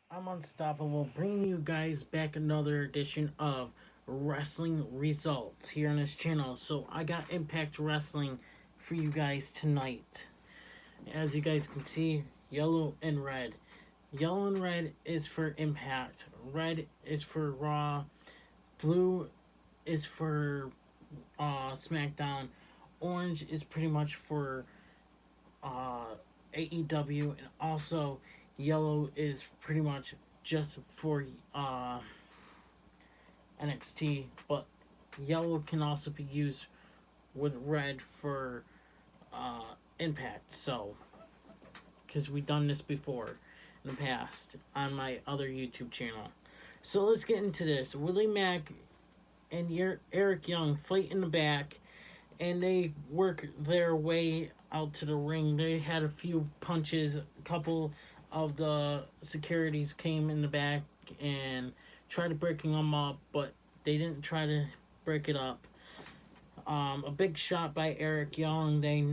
I'm Unstoppable, bringing you guys back another edition of Wrestling Results here on this channel. So I got Impact Wrestling for you guys tonight. As you guys can see, yellow and red. Yellow and red is for Impact. Red is for Raw. Blue is for SmackDown. Orange is pretty much for uh, AEW, and also yellow is pretty much just for NXT, but yellow can also be used with red for Impact. So, because we've done this before in the past on my other YouTube channel. So let's get into this. Willie Mack and Eric Young fight in the back, and they work their way out to the ring. They had a few punches. A couple of the securities came in the back and tried breaking them up, but they didn't try to break it up. A big shot by Eric Young. They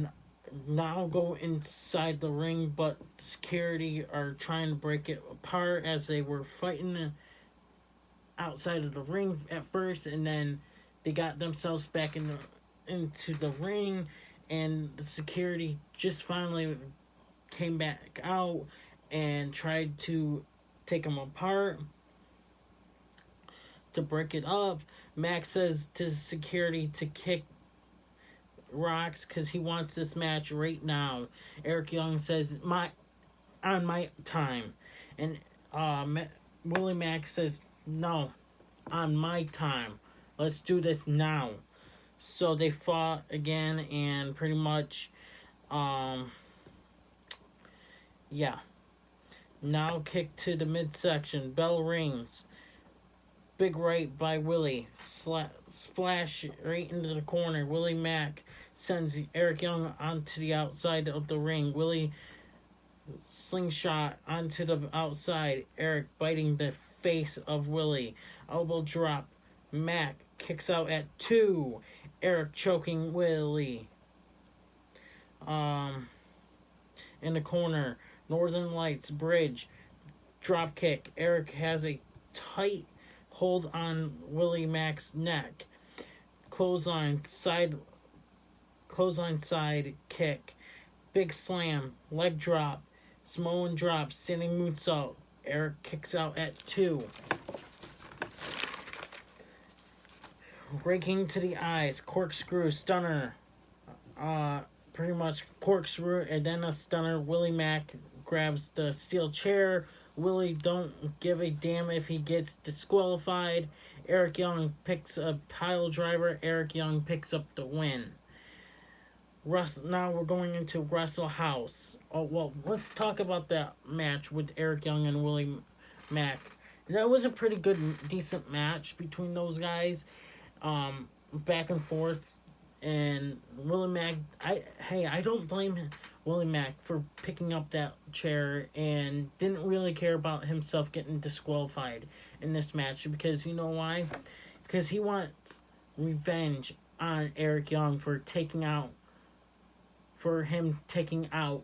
now go inside the ring, but security are trying to break it apart as they were fighting outside of the ring at first, and then they got themselves back into the ring, and the security just finally came back out and tried to take them apart to break it up. Max says to security to kick rocks because he wants this match right now. Eric Young says on my time, and Willie Mack says no, on my time. Let's do this now. So they fought again, and pretty much, yeah. Now kick to the midsection. Bell rings. Big right by Willie. Splash right into the corner. Willie Mack sends Eric Young onto the outside of the ring. Willie slingshot onto the outside. Eric biting the face of Willie. Elbow drop. Mack kicks out at 2. Eric choking Willie. In the corner. Northern Lights bridge. Drop kick. Eric has a tight hold on Willie Mack's neck. Clothesline side kick. Big slam. Leg drop. Samoan drop. Standing moonsault. Eric kicks out at 2. Raking to the eyes. Corkscrew. Stunner. Pretty much corkscrew and then a stunner. Willie Mack grabs the steel chair. Willie don't give a damn if he gets disqualified. Eric Young picks a pile driver. Eric Young picks up the win. Now we're going into Wrestle House. Oh, well, let's talk about that match with Eric Young and Willie Mack. That was a pretty good, decent match between those guys. Back and forth. And Willie Mack, I don't blame Willie Mack for picking up that chair and didn't really care about himself getting disqualified in this match, because you know why? Because he wants revenge on Eric Young for him taking out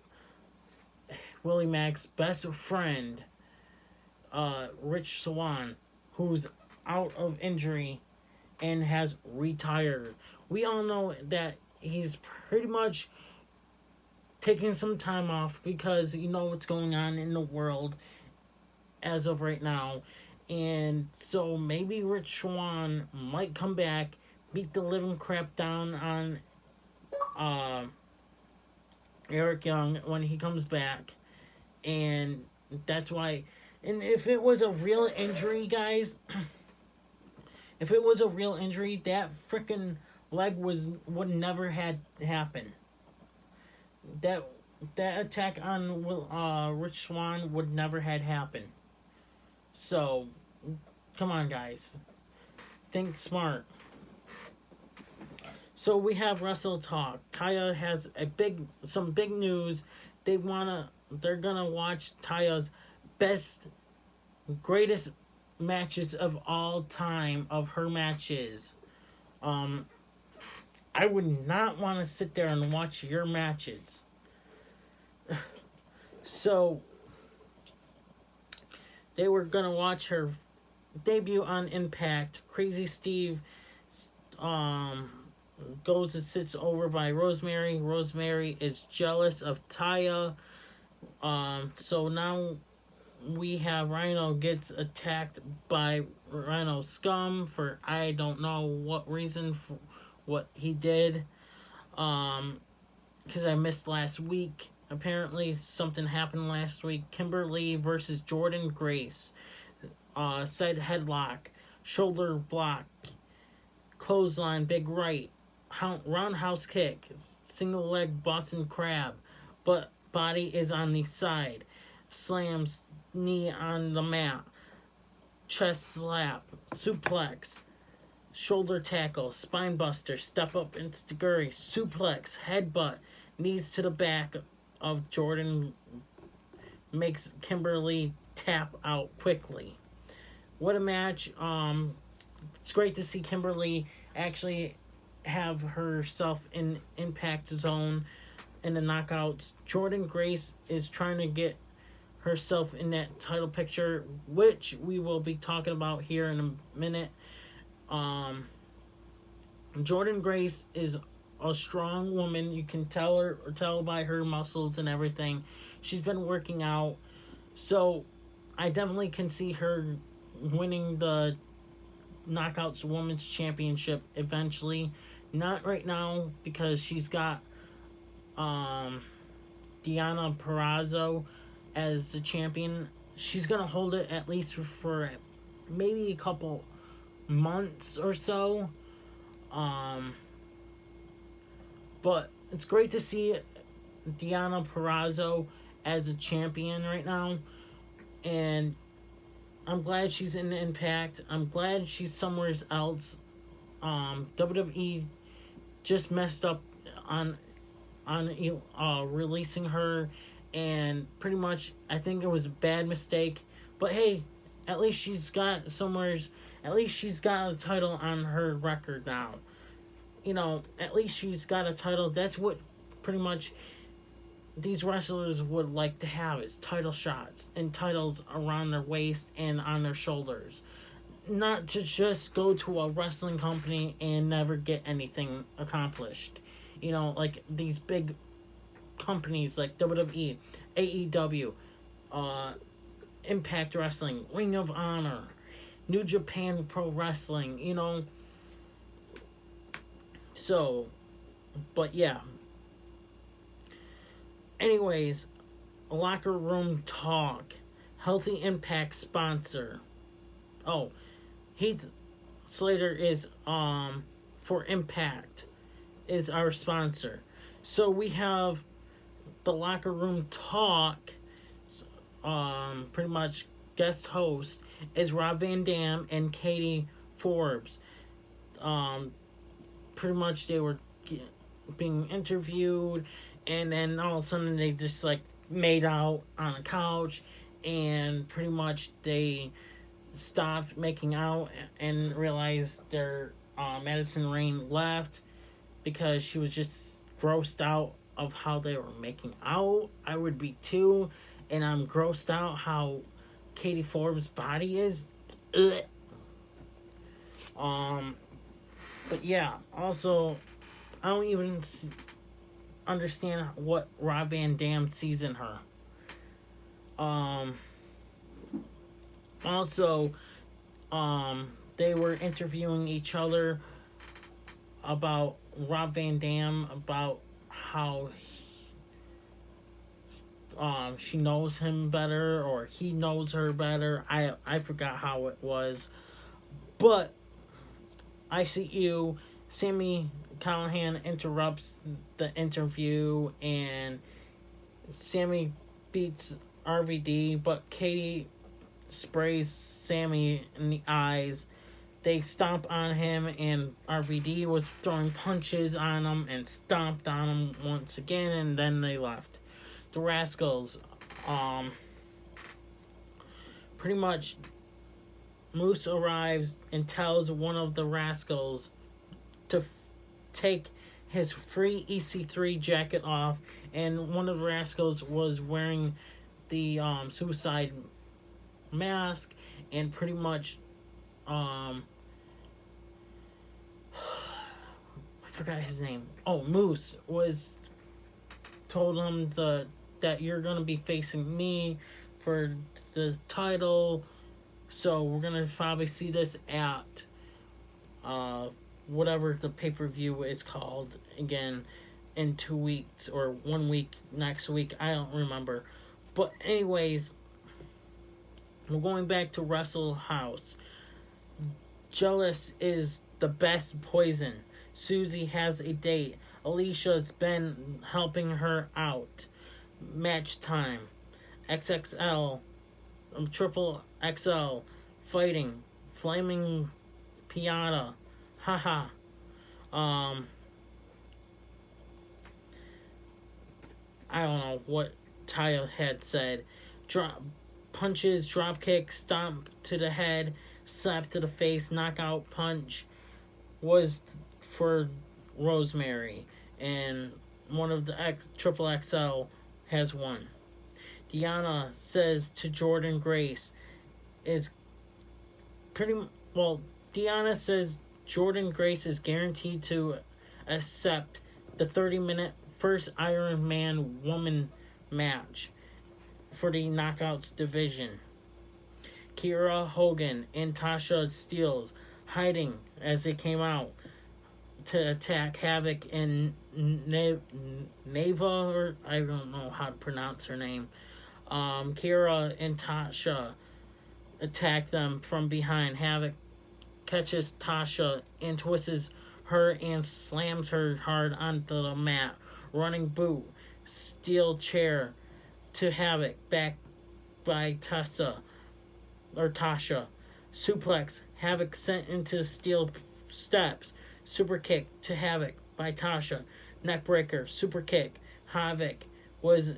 Willie Mack's best friend, Rich Swann, who's out of injury and has retired. We all know that he's pretty much taking some time off because you know what's going on in the world as of right now. And so maybe Rich Swann might come back, beat the living crap down on Eric Young when he comes back. And that's why. And if it was a real injury, guys, if it was a real injury, that freaking leg would never had happened. That attack on Rich Swann would never had happened. So, come on, guys, think smart. So we have Wrestle Talk. Taya has some big news. They're gonna watch Taya's greatest matches of all time of her matches. I would not want to sit there and watch your matches. So they were gonna watch her debut on Impact. Crazy Steve goes and sits over by Rosemary. Rosemary is jealous of Taya. So now we have Rhino gets attacked by Rhino Scum for I don't know what reason for what he did. Because I missed last week. Apparently something happened last week. Kimberly versus Jordan Grace. Side headlock, shoulder block, clothesline, big right, roundhouse kick, single leg Boston Crab, but body is on the side, slams knee on the mat, chest slap, suplex, shoulder tackle, spine buster, step up enziguri, suplex, headbutt, knees to the back of Jordan, makes Kimberly tap out quickly. What a match. It's great to see Kimberly actually have herself in Impact Zone in the knockouts. Jordan Grace is trying to get herself in that title picture, which we will be talking about here in a minute. Jordan Grace is a strong woman. You can tell by her muscles and everything. She's been working out. So I definitely can see her winning the Knockouts Women's Championship eventually. Not right now because she's got Deonna Purrazzo as the champion. She's going to hold it at least for maybe a couple months or so. But it's great to see Deonna Purrazzo as a champion right now. And I'm glad she's in Impact. I'm glad she's somewhere else. WWE just messed up on releasing her, and pretty much I think it was a bad mistake. But hey, at least she's got at least she's got a title on her record now. You know, at least she's got a title. That's what pretty much these wrestlers would like to have, is title shots and titles around their waist and on their shoulders. Not to just go to a wrestling company and never get anything accomplished. You know, like these big companies like WWE, AEW, Impact Wrestling, Ring of Honor, New Japan Pro Wrestling, you know. So, but yeah. Anyways, Locker Room Talk. Healthy Impact sponsor. Oh, Heath Slater is for Impact is our sponsor. So we have the Locker Room Talk. Pretty much guest host is Rob Van Dam and Katie Forbes. Pretty much they were being interviewed, and then all of a sudden they just like made out on a couch, and pretty much they stopped making out and realized their Madison Rayne left because she was just grossed out of how they were making out. I would be too, and I'm grossed out how Katie Forbes' body is. Ugh. But yeah, also, I don't even understand what Rob Van Dam sees in her. Also, they were interviewing each other about Rob Van Dam, about how she knows him better, or he knows her better. I forgot how it was. But ICU, Sami Callihan interrupts the interview, and Sami beats RVD, but Katie sprays Sami in the eyes. They stomp on him, and RVD was throwing punches on him and stomped on him once again, and then they left. The Rascals, pretty much Moose arrives and tells one of the Rascals to take his free EC3 jacket off, and one of the Rascals was wearing the suicide mask, and pretty much, I forgot his name. Oh, Moose was told him that you're gonna be facing me for the title. So we're gonna probably see this at whatever the pay-per-view is called again in 2 weeks or 1 week next week. I don't remember. But anyways, we're going back to Wrestle House. Jealous is the best poison. Susie has a date. Alicia's been helping her out. Match time. XXL, Triple XL, fighting. Flaming Piata. Haha. I don't know what Taya had said. Punches, drop kick, stomp to the head, slap to the face, knockout punch was for Rosemary, and one of the Triple XL has won. Deanna says to Jordan Grace is Deanna says Jordan Grace is guaranteed to accept the 30-minute first Iron Man woman match for the Knockouts division. Kiera Hogan and Tasha Steelz hiding as they came out to attack Havoc and Neva, or I don't know how to pronounce her name. Kiera and Tasha attack them from behind. Havoc catches Tasha and twists her and slams her hard onto the mat. Running boot, steel chair to Havoc, back by Tasha. Suplex, Havoc sent into steel steps. Super kick to Havoc by Tasha. Neckbreaker, super kick. Havoc has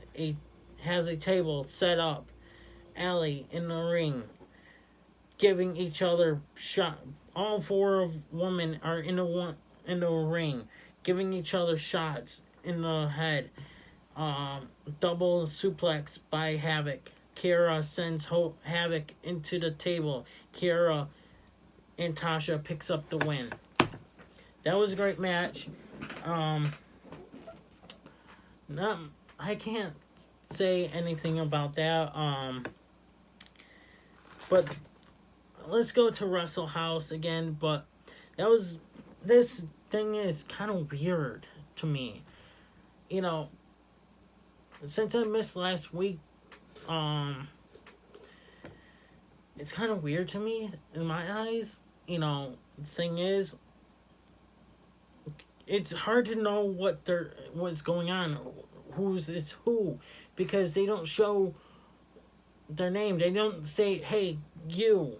a table set up. Allie in the ring, giving each other shot. All four of women are in the ring, giving each other shots in the head. Double suplex by Havoc. Kiera sends Havoc into the table. Kiera and Tasha picks up the win. That was a great match. I can't say anything about that. But let's go to Wrestle House again. But this thing is kind of weird to me. You know, since I missed last week, it's kind of weird to me in my eyes. You know, the thing is, it's hard to know what's going on, it's who, because they don't show their name. They don't say, hey, your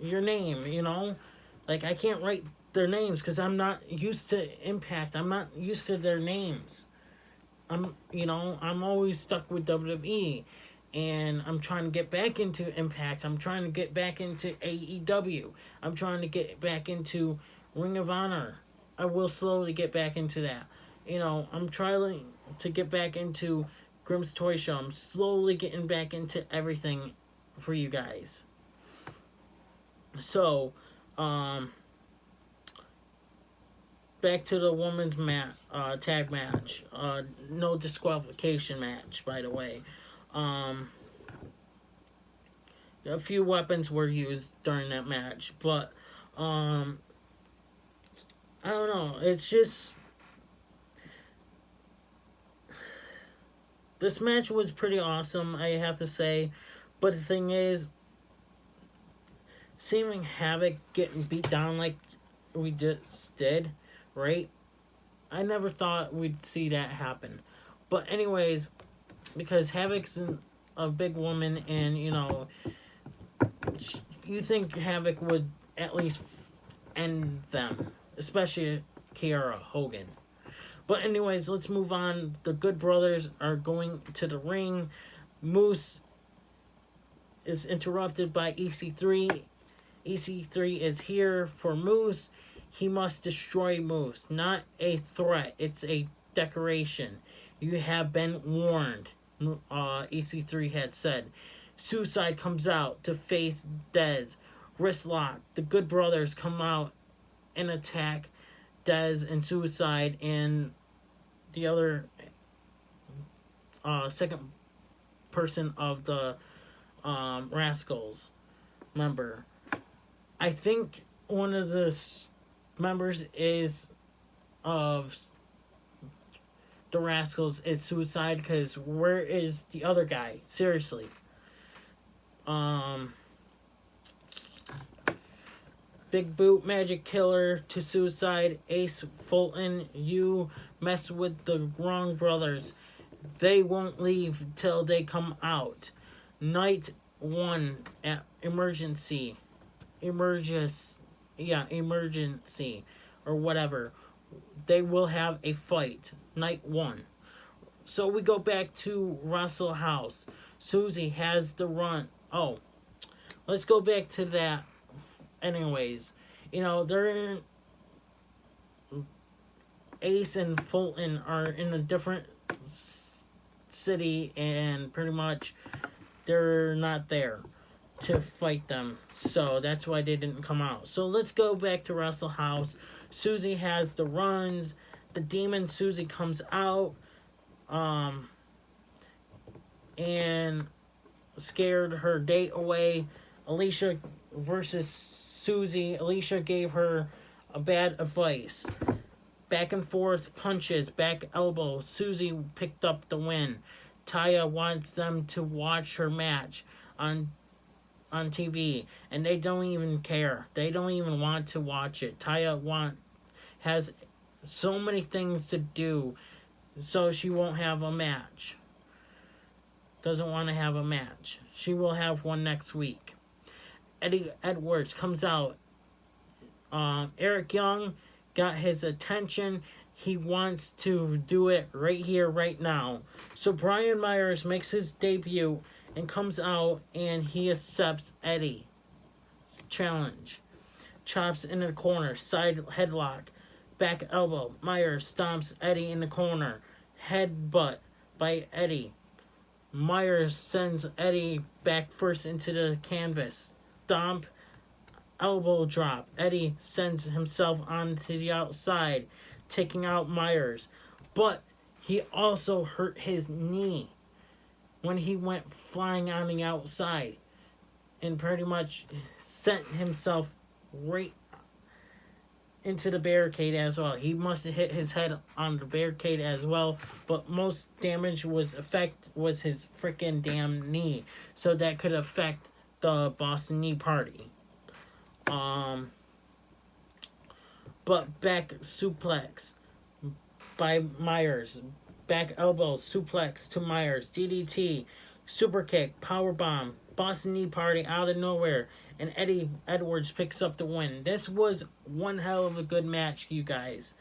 name, you know? Like, I can't write their names because I'm not used to Impact. I'm not used to their names. I'm always stuck with WWE, and I'm trying to get back into Impact. I'm trying to get back into AEW. I'm trying to get back into Ring of Honor. I will slowly get back into that. You know, I'm trying to get back into Grimm's Toy Show. I'm slowly getting back into everything for you guys. So, back to the women's tag match. No disqualification match, by the way. A few weapons were used during that match, but I don't know. It's just, this match was pretty awesome, I have to say. But the thing is, seeing Havoc getting beat down like we just did, right? I never thought we'd see that happen. But anyways, because Havoc's a big woman, and, you know, you think Havoc would at least end them. Especially Kiera Hogan. But anyways, let's move on. The Good Brothers are going to the ring. Moose is interrupted by EC3. EC3 is here for Moose. He must destroy Moose. Not a threat. It's a decoration. You have been warned, EC3 had said. Suicide comes out to face Dez. Wrist lock. The Good Brothers come out and attack Dez and Suicide and the other second person of the Rascals member. I think one of the members is of the Rascals is Suicide, because where is the other guy? Seriously. Big Boot, Magic Killer to Suicide, Ace, Fulton, you mess with the wrong brothers. They won't leave till they come out. Night 1 at emergency, or whatever. They will have a fight. Night 1. So we go back to Wrestle House. Susie has the run. Oh, let's go back to that. Anyways, they're in. Ace and Fulton are in a different city, and pretty much they're not there to fight them. So that's why they didn't come out. So let's go back to Wrestle House. Susie has the runs. The demon Susie comes out. And scared her date away. Alicia versus Susie. Alicia gave her a bad advice. Back and forth punches, back elbow. Susie picked up the win. Taya wants them to watch her match on TV, and they don't even care. They don't even want to watch it. Taya has so many things to do, so she won't have a match. Doesn't want to have a match. She will have one next week. Eddie Edwards comes out. Eric Young got his attention. He wants to do it right here, right now. So Brian Myers makes his debut and comes out, and he accepts Eddie's challenge. Chops in the corner. Side headlock. Back elbow. Myers stomps Eddie in the corner. Headbutt by Eddie. Myers sends Eddie back first into the canvas. Stomp, elbow drop. Eddie sends himself onto the outside, taking out Myers. But he also hurt his knee when he went flying on the outside, and pretty much sent himself right into the barricade as well. He must have hit his head on the barricade as well, but most damage was his freaking damn knee, so that could affect the Boston Knee Party. But back suplex by Myers, back elbow suplex to Myers, DDT, super kick, power bomb, Boston Knee Party out of nowhere, and Eddie Edwards picks up the win. This was one hell of a good match, you guys.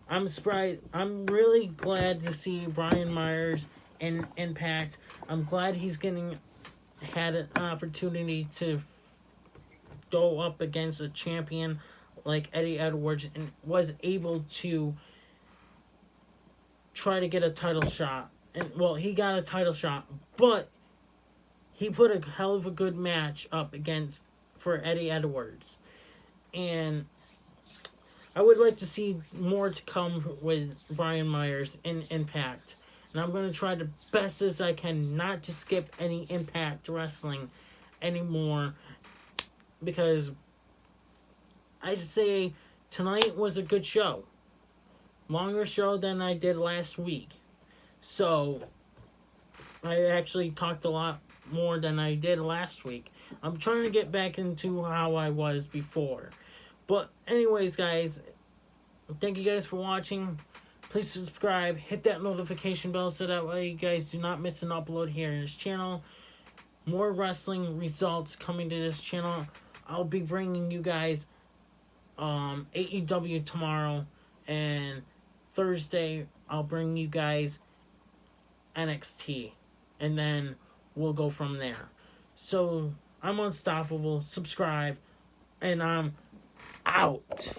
I'm surprised. I'm really glad to see Brian Myers in Impact. I'm glad he's had an opportunity to go up against a champion like Eddie Edwards and was able to try to get a title shot. And well, he got a title shot, but he put a hell of a good match up for Eddie Edwards. And I would like to see more to come with Brian Myers in Impact. And I'm going to try the best as I can not to skip any Impact Wrestling anymore. Because I say tonight was a good show. Longer show than I did last week. So I actually talked a lot more than I did last week. I'm trying to get back into how I was before. But anyways, guys, thank you guys for watching. Please subscribe, hit that notification bell so that way you guys do not miss an upload here in this channel. More wrestling results coming to this channel. I'll be bringing you guys AEW tomorrow, and Thursday I'll bring you guys NXT, and then we'll go from there. So I'm unstoppable. Subscribe, and I'm out.